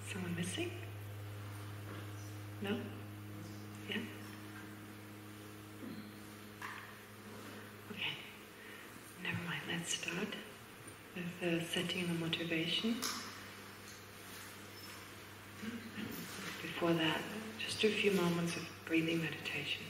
Someone missing? No? Yeah? Okay. Never mind, let's start with setting the motivation. Before that, just do a few moments of breathing meditation.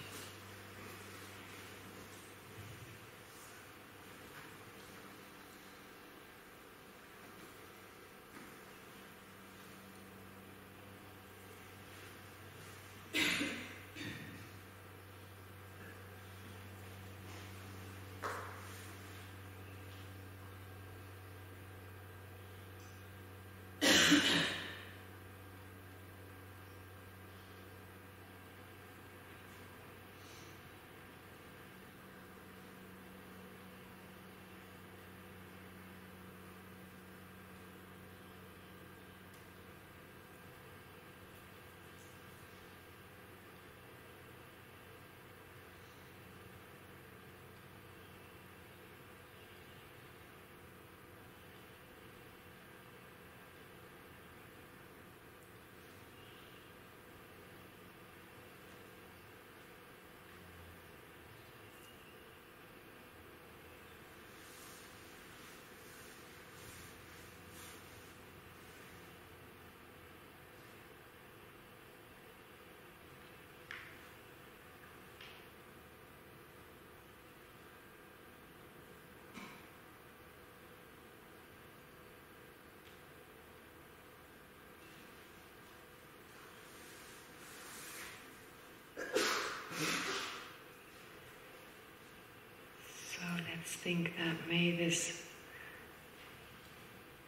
Let's think that may this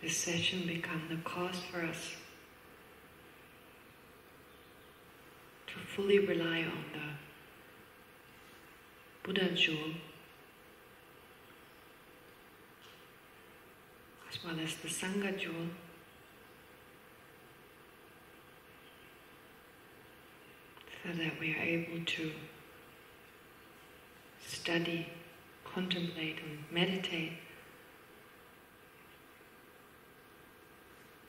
session become the cause for us to fully rely on the Buddha jewel as well as the Sangha jewel, so that we are able to study, contemplate and meditate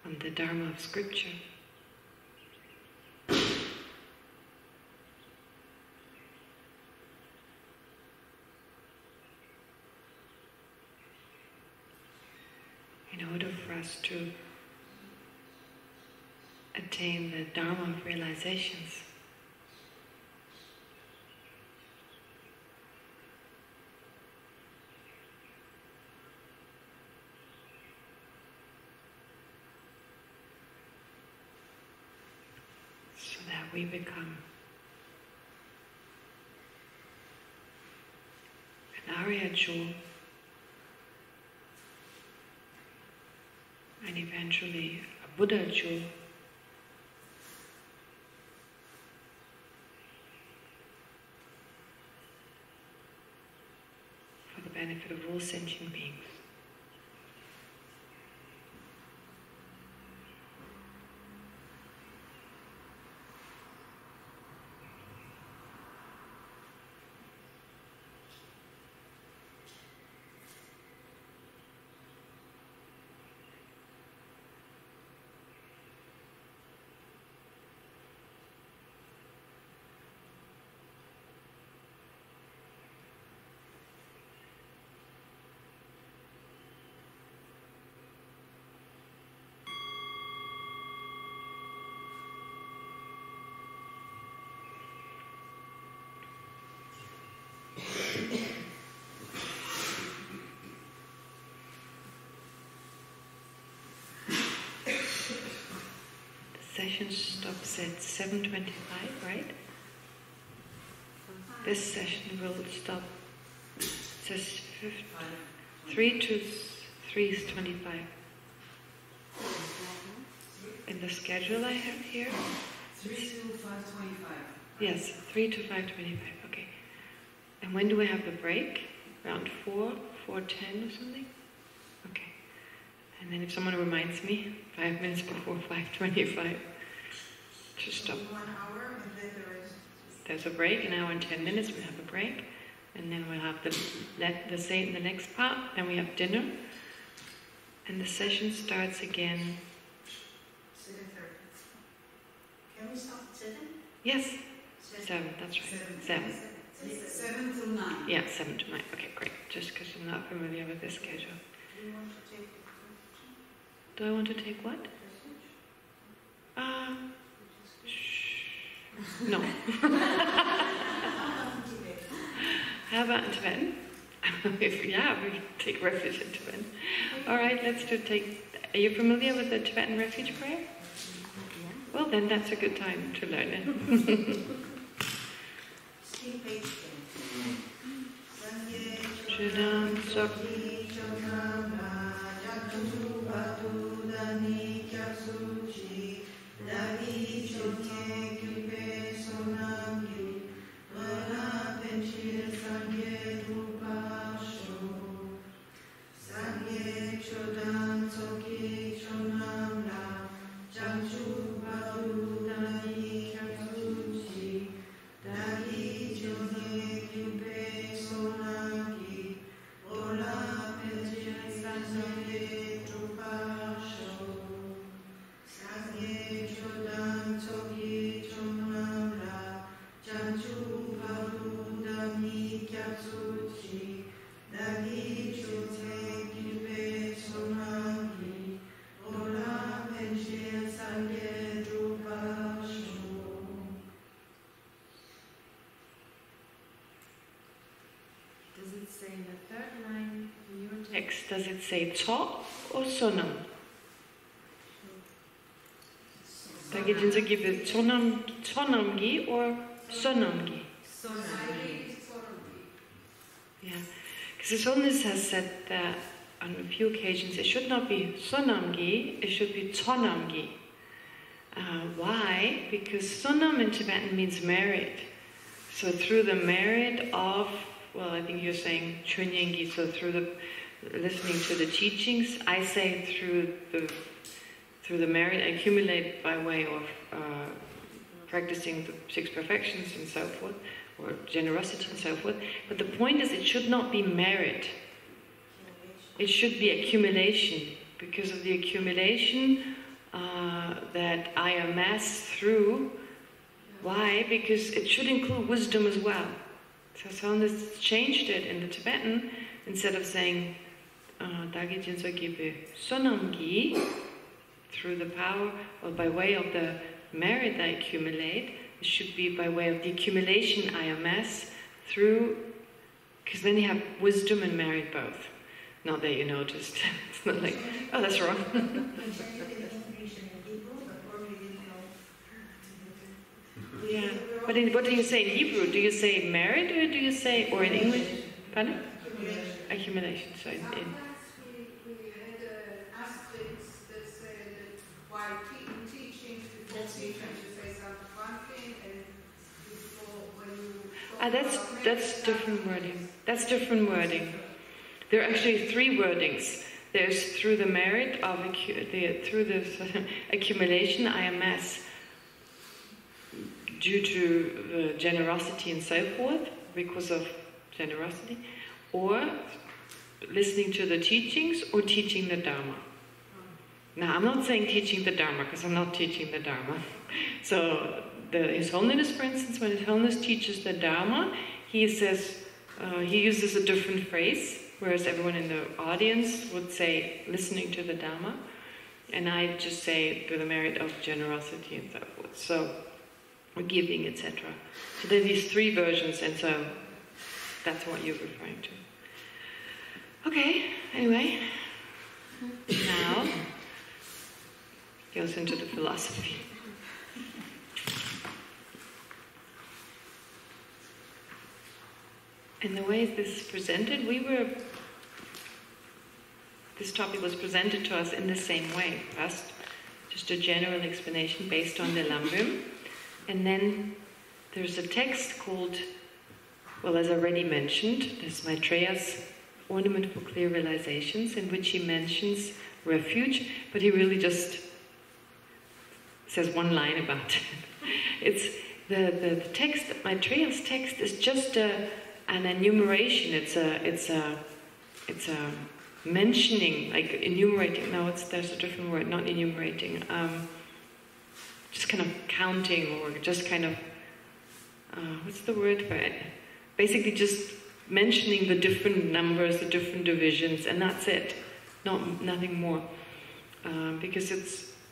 on the Dharma of Scripture. In order for us to attain the Dharma of realizations, we become an Arya jewel and eventually a Buddha jewel, for the benefit of all sentient beings. Session stops at 7:25, right? This session will stop. It says 3 to 3:25. In the schedule I have here. 3 to 5:25. Yes, 3 to 5:25. Okay. And when do we have the break? Around 4, 4:10 or something? And then if someone reminds me, 5 minutes before 5:25, to stop. 1 hour and then the rest. There's a break, an hour and 10 minutes, we have a break. And then we'll have the next part, then we have dinner. And the session starts again. 7:30. Can we start at 7? Yes, 7, that's right. 7. 7 till 9. Yeah, 7 to 9. Okay, great. Just because I'm not familiar with this schedule. Do you want to take the Do I want to take what? No. How about in Tibetan? Yeah, we take refuge in Tibetan. All right, let's take. Are you familiar with the Tibetan refuge prayer? Well, then that's a good time to learn it. Does it say cho or sonam? Dagi jinsa give chonamgi or sonamgi? Yeah, because His Holiness has said that on a few occasions it should not be sonamgi, it should be chonamgi. Why? Because sonam in Tibetan means merit. So through the merit of, well, I think you're saying chunyengi, so through the listening to the teachings, I say through the merit I accumulate by way of practicing the 6 perfections and so forth, or generosity and so forth. But the point is, it should not be merit. It should be accumulation, because of the accumulation that I amass through. Why? Because it should include wisdom as well. So Holiness changed it in the Tibetan. Instead of saying Dagi Jinso Gibe Sonamgi, through the power or by way of the merit I accumulate, it should be by way of the accumulation I amass through, because then you have wisdom and merit both. Not that you noticed. It's not like, oh, that's wrong. Yeah, but what do you say in Hebrew? Do you say merit or do you say, or in English? Pardon? Accumulation. So in we had aspects that said that while teaching, before teaching, you say something one thing, and before when you that's different wording. That's different wording. There are actually 3 wordings. There's through the merit of through the accumulation I amass due to generosity and so forth, because of generosity, or listening to the teachings, or teaching the Dharma. Now, I'm not saying teaching the Dharma, because I'm not teaching the Dharma. So, His Holiness, for instance, when His Holiness teaches the Dharma, he says, he uses a different phrase, whereas everyone in the audience would say, listening to the Dharma, and I just say, through the merit of generosity and so forth. So, or giving, etc. So there are these 3 versions, and so that's what you're referring to. Okay, anyway, now goes into the philosophy. And the way this is presented, this topic was presented to us in the same way. First, just a general explanation based on the Lambrim. And then there's a text called, well, as I already mentioned, there's Maitreya's Ornament for Clear Realizations, in which he mentions Refuge, but he really just says one line about it. It's the text, Maitreya's text is just an enumeration. It's a mentioning, like enumerating. No, there's a different word, not enumerating. Just kind of counting, or just kind of what's the word for it? Basically, just mentioning the different numbers, the different divisions, and that's it. Nothing more. Because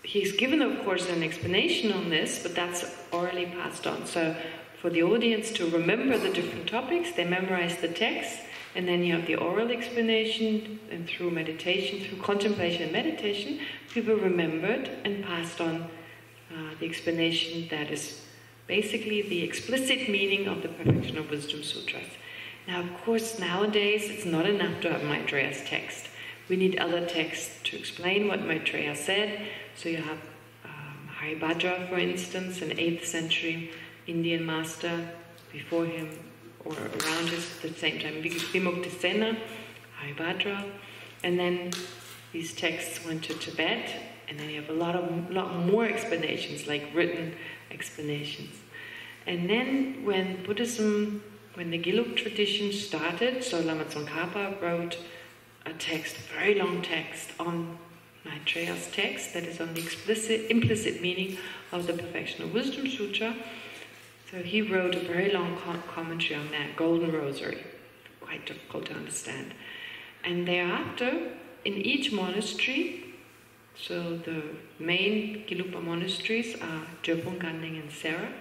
he's given, of course, an explanation on this, but that's orally passed on. So for the audience to remember the different topics, they memorize the text, and then you have the oral explanation, and through meditation, through contemplation and meditation, people remembered and passed on the explanation that is basically the explicit meaning of the Perfection of Wisdom Sutras. Now, of course, nowadays it's not enough to have Maitreya's text. We need other texts to explain what Maitreya said. So you have Haribhadra, for instance, an 8th century Indian master before him, or around us at the same time, Vimuktisena, Haribhadra, and then these texts went to Tibet, and then you have a lot more explanations, like written explanations. And then when Buddhism, when the Gelug tradition started, so Lama Tsongkhapa wrote a text, a very long text on Maitreya's text that is on the implicit meaning of the Perfection of Wisdom Sutra. So he wrote a very long commentary on that, Golden Rosary, quite difficult to understand. And thereafter, in each monastery, so the main Gelugpa monasteries are Drepung, Ganding and Sera.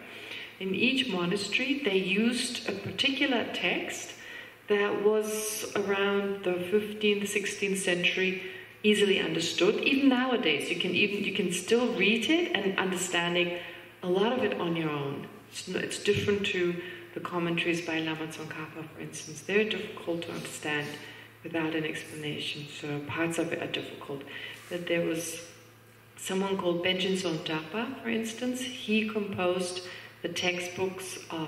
In each monastery, they used a particular text that was around the 15th, 16th century, easily understood. Even nowadays, you can still read it and understanding a lot of it on your own. It's different to the commentaries by Lama Tsongkhapa, for instance. They're difficult to understand without an explanation, so parts of it are difficult. That there was someone called Benjin Songdapa, for instance. He composed the textbooks of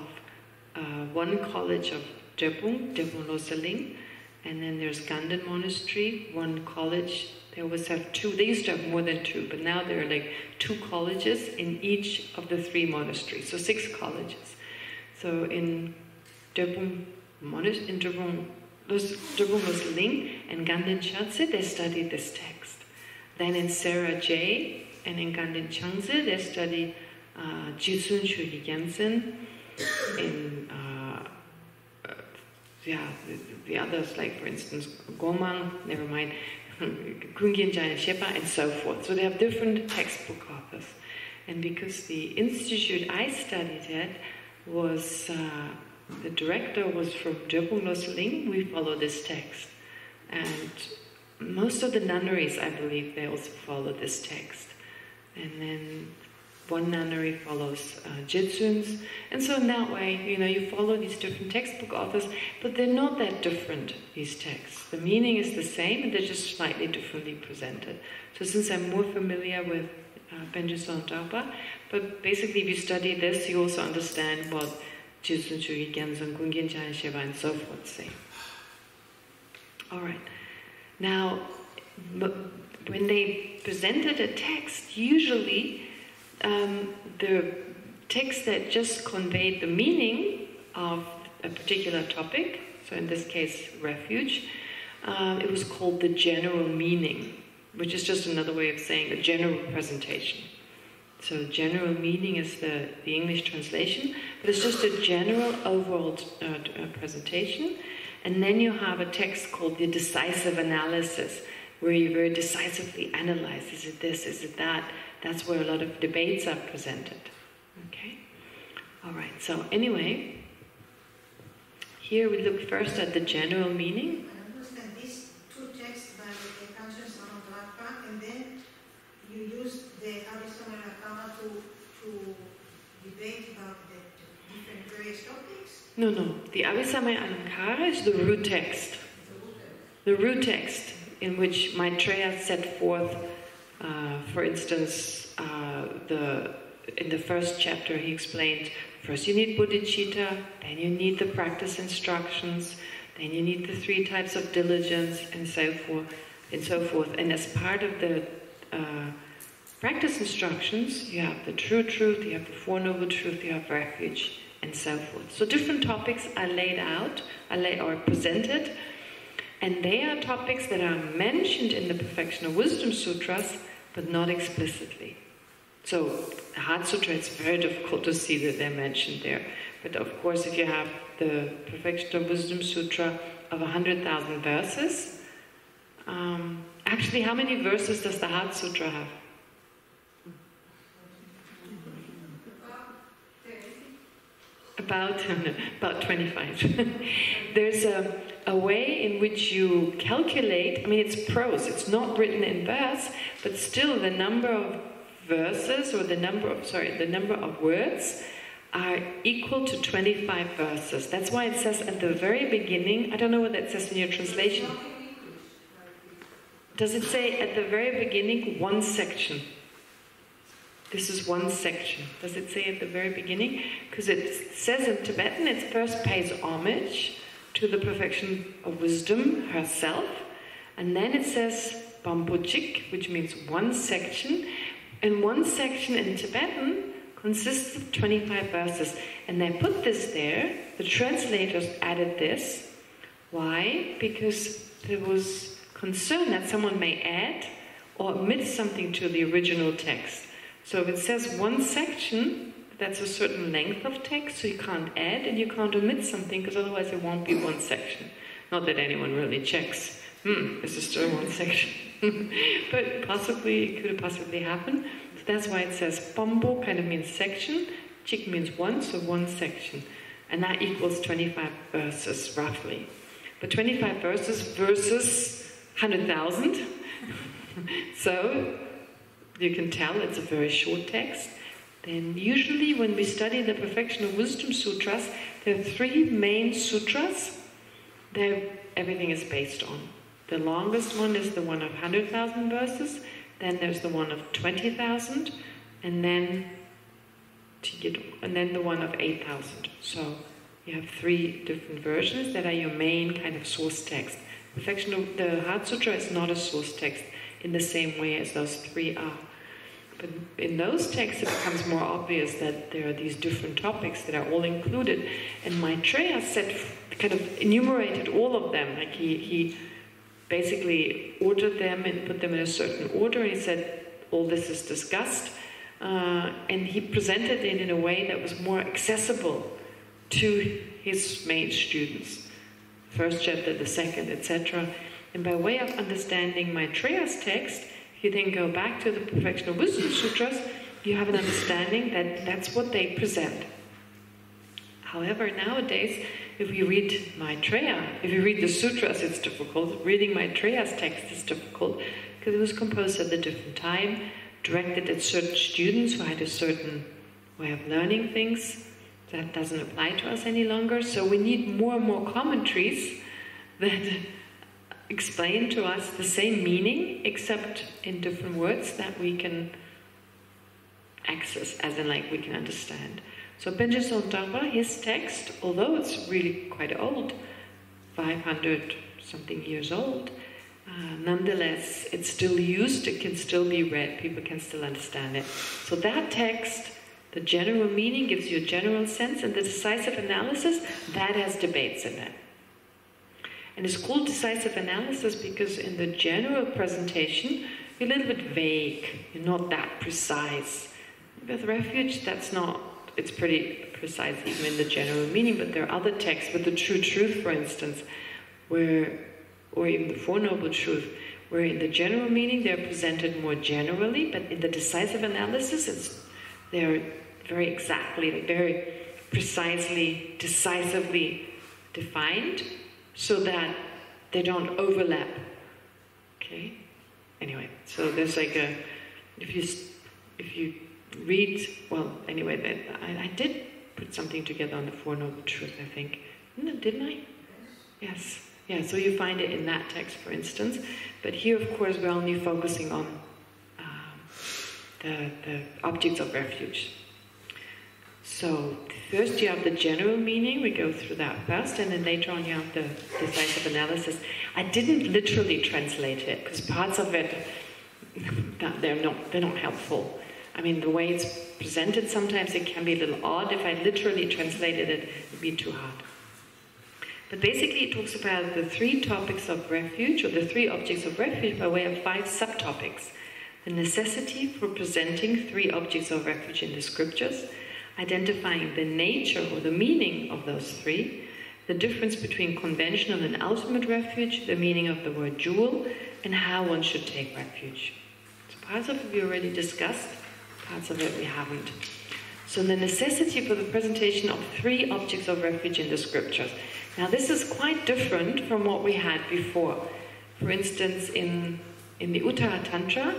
one college of Drepung Losaling, and then there's Ganden Monastery, one college. They always have two. They used to have more than two, but now there are like 2 colleges in each of the 3 monasteries, so 6 colleges. So in Drepung Losaling and Ganden Chatse, they studied this text. Then in Sera J and in Ganden Changse, they studied Jisun Shuli Gensen. In the others, like for instance Gomang, never mind, Kungyen Jaya Shepa, and so forth. So they have different textbook authors. And because the institute I studied at was, the director was from Drepung Losaling, we follow this text. And most of the nunneries, I believe, they also follow this text. And then one nunnery follows Jitsun's. And so in that way, you follow these different textbook authors, but they're not that different, these texts. The meaning is the same, and they're just slightly differently presented. So since I'm more familiar with Benjin Songdapa, but basically if you study this, you also understand what Jitsun Chugi Genzon, Kungyen Jaya Sheva, and so forth say. All right. Now, when they presented a text, usually the text that just conveyed the meaning of a particular topic, so in this case, refuge, it was called the general meaning, which is just another way of saying a general presentation. So general meaning is the English translation, but it's just a general overall presentation. And then you have a text called the decisive analysis, where you very decisively analyze, is it this, is it that? That's where a lot of debates are presented. Okay? All right, so anyway, here we look first at the general meaning. I understand these 2 texts by the Kelsang Sangha, and then you use the Abhisamayana to debate about the different various topics? No. The Abhisamaya Alankara is the root text. The root text in which Maitreya set forth, for instance, in the first chapter he explained, first you need bodhicitta, then you need the practice instructions, then you need the 3 types of diligence, and so forth. and so forth. And as part of the practice instructions, you have the true truth, you have the Four Noble Truths, you have refuge, and so forth. So different topics are laid out, or presented, and they are topics that are mentioned in the Perfection of Wisdom Sutras, but not explicitly. So the Heart Sutra, it's very difficult to see that they're mentioned there. But of course, if you have the Perfection of Wisdom Sutra of 100,000 verses, actually, how many verses does the Heart Sutra have? About 25. There's a way in which you calculate, I mean, it's prose, it's not written in verse, but still the number of verses, or the number of words are equal to 25 verses. That's why it says at the very beginning, I don't know what that says in your translation. Does it say at the very beginning, one section? This is one section. Does it say at the very beginning? Because it says in Tibetan, it first pays homage to the Perfection of Wisdom herself, and then it says Bambuchik, which means one section, and one section in Tibetan consists of 25 verses. And they put this there, the translators added this. Why? Because there was concern that someone may add or omit something to the original text. So if it says one section, that's a certain length of text, so you can't add and you can't omit something, because otherwise it won't be one section. Not that anyone really checks, this is still one section. But possibly, it could have possibly happened. So that's why it says Pambo kind of means section, Chik means one, so one section. And that equals 25 verses, roughly. But 25 verses versus 100,000. So you can tell it's a very short text. Then usually when we study the Perfection of Wisdom Sutras, there are three main sutras that everything is based on. The longest one is the one of 100,000 verses, then there's the one of 20,000, and then the one of 8,000. So you have three different versions that are your main kind of source text. Perfection of the Heart Sutra is not a source text in the same way as those three are. But in those texts it becomes more obvious that there are these different topics that are all included. And Maitreya kind of enumerated all of them. Like he basically ordered them and put them in a certain order. He said, all this is discussed. And he presented it in a way that was more accessible to his main students. First chapter, the second, etc. And by way of understanding Maitreya's text, if you then go back to the Perfection of Wisdom Sutras, you have an understanding that that's what they present. However, nowadays, if you read Maitreya, if you read the sutras, it's difficult. Reading Maitreya's text is difficult because it was composed at a different time, directed at certain students who had a certain way of learning things. That doesn't apply to us any longer. So we need more and more commentaries that explain to us the same meaning, except in different words that we can access, as in like we can understand. So Penja Tsongtapa, his text, although it's really quite old, 500 something years old, nonetheless it's still used, it can still be read, people can still understand it. So that text, the general meaning gives you a general sense, and the decisive analysis, that has debates in it. And it's called decisive analysis because in the general presentation, you're a little bit vague, you're not that precise. With Refuge, that's not, it's pretty precise even in the general meaning, but there are other texts, with the True Truth, for instance, where, or even the Four Noble Truths, where in the general meaning they're presented more generally, but in the decisive analysis, they're very exactly, very precisely, decisively defined, so that they don't overlap. Okay? Anyway, so there's like a, if you read, well, anyway, I did put something together on the Four Noble Truths, I think. Didn't I? Yes. Yeah, so you find it in that text, for instance. But here, of course, we're only focusing on the objects of refuge. So first you have the general meaning, we go through that first, and then later on you have the decisive analysis. I didn't literally translate it, because parts of it, they're not helpful. I mean, the way it's presented, sometimes it can be a little odd. If I literally translated it, it'd be too hard. But basically it talks about the 3 topics of refuge, or the 3 objects of refuge, by way of 5 subtopics. The necessity for presenting 3 objects of refuge in the scriptures, identifying the nature or the meaning of those 3, the difference between conventional and ultimate refuge, the meaning of the word jewel, and how one should take refuge. So parts of it we already discussed, parts of it we haven't. So the necessity for the presentation of 3 objects of refuge in the scriptures. Now this is quite different from what we had before. For instance, in the Uttara Tantra,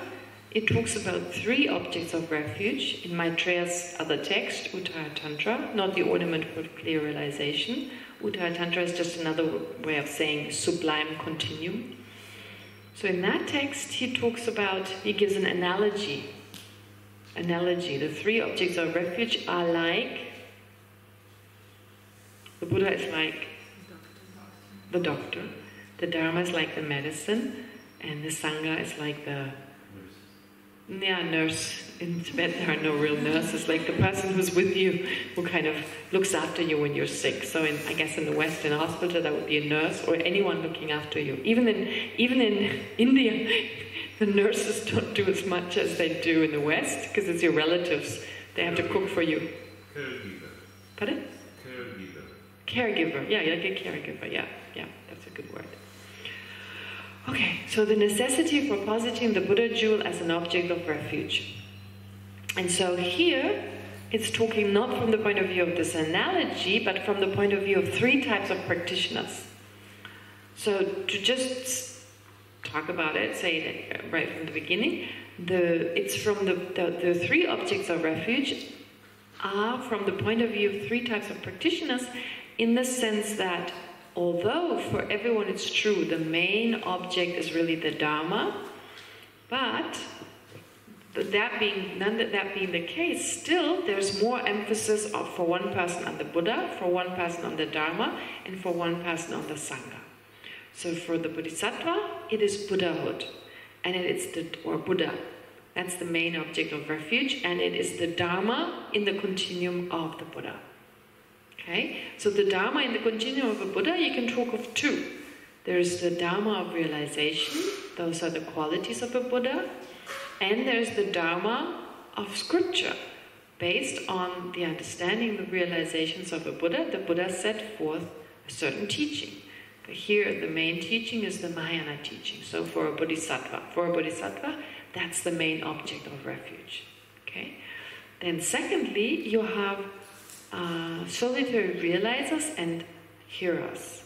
it talks about 3 objects of refuge. In Maitreya's other text, Uttara Tantra, not the ornament for clear realization. Uttara Tantra is just another way of saying sublime continuum. So in that text, he gives an analogy. The 3 objects of refuge are like, the Buddha is like the doctor, the Dharma is like the medicine, and the Sangha is like the nurse. In Tibet there are no real nurses, like the person who's with you, who kind of looks after you when you're sick. So I guess in the West, in a hospital, that would be a nurse, or anyone looking after you. Even in India, the nurses don't do as much as they do in the West, because it's your relatives. They have to cook for you. Caregiver. Pardon? Caregiver. Yeah, like a caregiver. Yeah, that's a good word. Okay, so the necessity for positing the Buddha jewel as an object of refuge. And so here, it's talking not from the point of view of this analogy, but from the point of view of 3 types of practitioners. So to just talk about it, say it right from the beginning, it's from the 3 objects of refuge are from the point of view of 3 types of practitioners, in the sense that although for everyone it's true, the main object is really the Dharma, but that being the case, still there's more emphasis for one person on the Buddha, for one person on the Dharma, and for one person on the Sangha. So for the Bodhisattva, it is Buddhahood, and or Buddha. That's the main object of refuge, and it is the Dharma in the continuum of the Buddha. Okay? So the Dharma in the continuum of a Buddha, you can talk of 2. There's the Dharma of realization, those are the qualities of a Buddha, and there's the Dharma of scripture. Based on the understanding, the realizations of a Buddha, the Buddha set forth a certain teaching. But here the main teaching is the Mahayana teaching. So for a Bodhisattva, that's the main object of refuge. Okay? Then secondly, you have solitary realizers and hearers.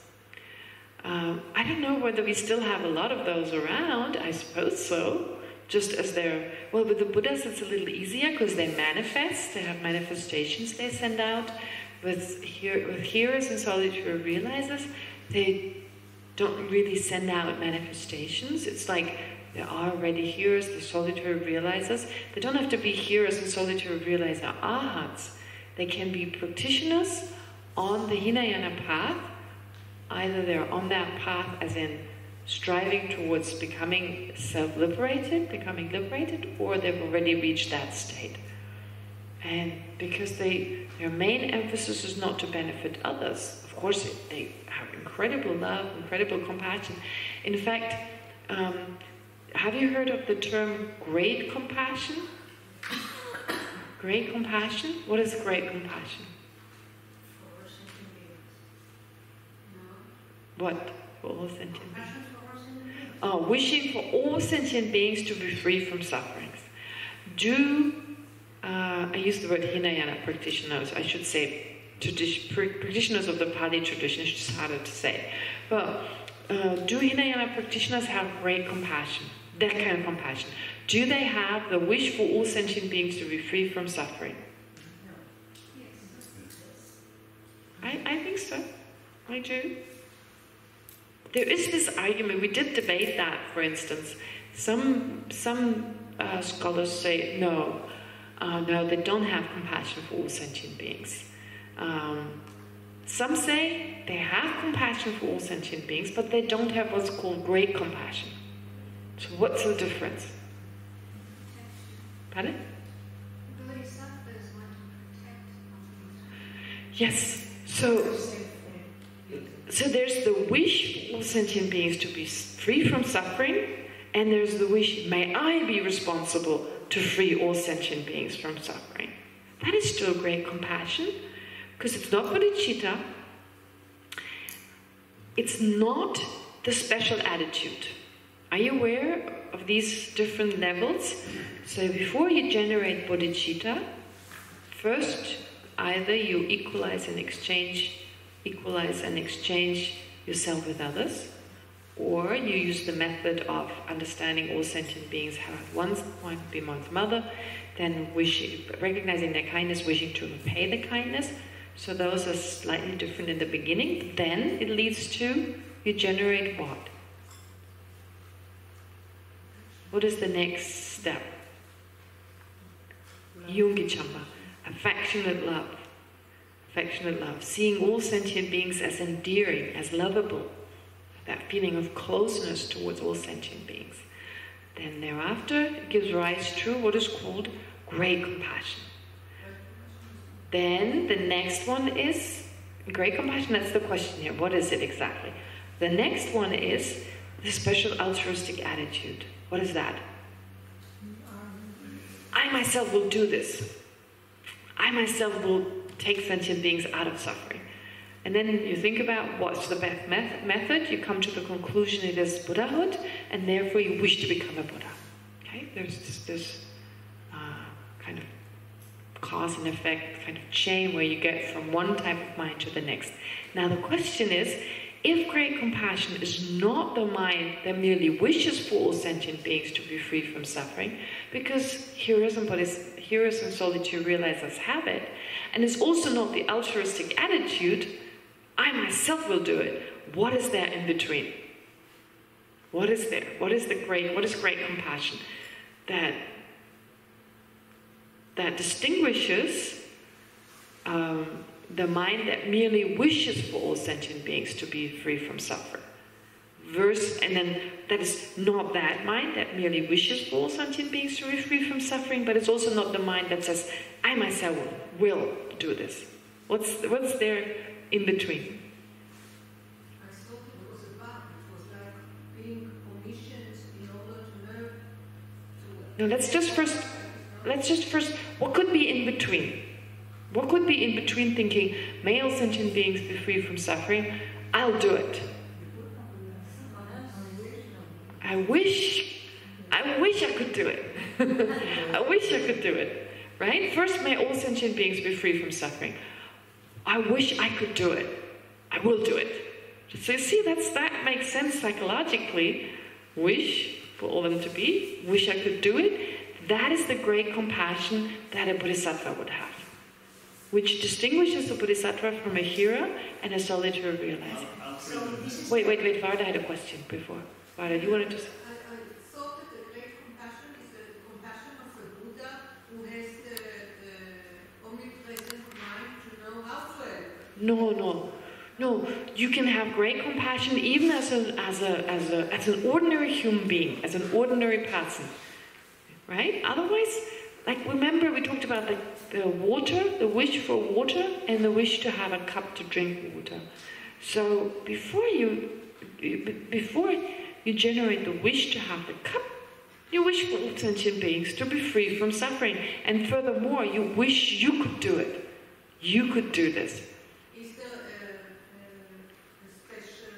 I don't know whether we still have a lot of those around. I suppose so. Just as with the Buddhas it's a little easier because they manifest, they have manifestations they send out. With hearers and solitary realizers, they don't really send out manifestations. It's like there are already hearers, the solitary realizers. They don't have to be hearers and solitary realizer arhats. They can be practitioners on the Hinayana path. Either they're on that path as in striving towards becoming self-liberated, becoming liberated, or they've already reached that state. And because their main emphasis is not to benefit others. Of course, they have incredible love, incredible compassion. In fact, have you heard of the term great compassion? Great compassion? What is great compassion? For sentient beings. No. What? For all sentient beings? Compassion for all sentient beings. Oh, wishing for all sentient beings to be free from sufferings. I use the word Hinayana practitioners, I should say practitioners of the Pali tradition, it's just harder to say. But do Hinayana practitioners have great compassion? That kind of compassion. Do they have the wish for all sentient beings to be free from suffering? I think so. I do. There is this argument, we did debate that, for instance. Some scholars say, no, No, they don't have compassion for all sentient beings. Some say they have compassion for all sentient beings, but they don't have what's called great compassion. So what's the difference? Pardon? Yes. So there's the wish for all sentient beings to be free from suffering, and there's the wish, may I be responsible to free all sentient beings from suffering. That is still great compassion, because it's not bodhicitta. It's not the special attitude. Are you aware of these different levels? So before you generate bodhicitta, first either you equalize and exchange yourself with others, or you use the method of understanding all sentient beings have at one point been one's mother, then recognizing their kindness, wishing to repay the kindness. So those are slightly different in the beginning. Then it leads to, you generate what? What is the next step? Yungichamba, affectionate love. Affectionate love, seeing all sentient beings as endearing, as lovable, that feeling of closeness towards all sentient beings. Then thereafter, it gives rise to what is called great compassion. Then the next one is great compassion. That's the question here. What is it exactly? The next one is the special altruistic attitude. What is that? I myself will do this. I myself will take sentient beings out of suffering. And then you think about what's the best method. You come to the conclusion it is Buddhahood, and therefore you wish to become a Buddha. Okay? There's this kind of cause and effect kind of chain where you get from one type of mind to the next. Now the question is, if great compassion is not the mind that merely wishes for all sentient beings to be free from suffering, because heroism and solitude realize as habit, and it's also not the altruistic attitude, I myself will do it. What is there in between? What is there? What is great compassion that distinguishes the mind that merely wishes for all sentient beings to be free from suffering? And then that is not that mind that merely wishes for all sentient beings to be free from suffering, but it's also not the mind that says, I myself will do this. What's there in between? I thought it was like being omniscient in order to know. No, let's just first, what could be in between? What could be in between thinking, may all sentient beings be free from suffering? I'll do it. I wish I could do it. I wish I could do it. Right? First, may all sentient beings be free from suffering. I wish I could do it. I will do it. So you see, that makes sense psychologically. Wish for all them to be. Wish I could do it. That is the great compassion that a bodhisattva would have, which distinguishes a bodhisattva from a hero and a solitary realizer. Wait, Varda had a question before. Varda, you wanted to say? I thought that the great compassion is the compassion of a Buddha who has the omnipresent mind to know how to help. No. You can have great compassion even as an ordinary human being, as an ordinary person, right? Otherwise, like remember we talked about the water, the wish for water, and the wish to have a cup to drink water. So before you generate the wish to have the cup, you wish for all sentient beings to be free from suffering. And furthermore, you wish you could do it. You could do this. Is there a special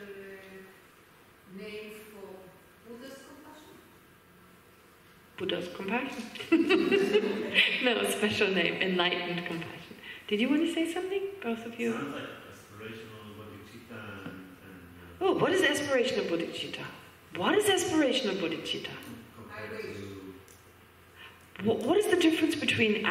name for Buddha's compassion? Buddha's compassion? No, a special name, enlightened compassion. Did you want to say something, both of you? Sounds like aspirational bodhicitta and Oh, what is aspirational bodhicitta? What is aspirational bodhicitta? What is the difference between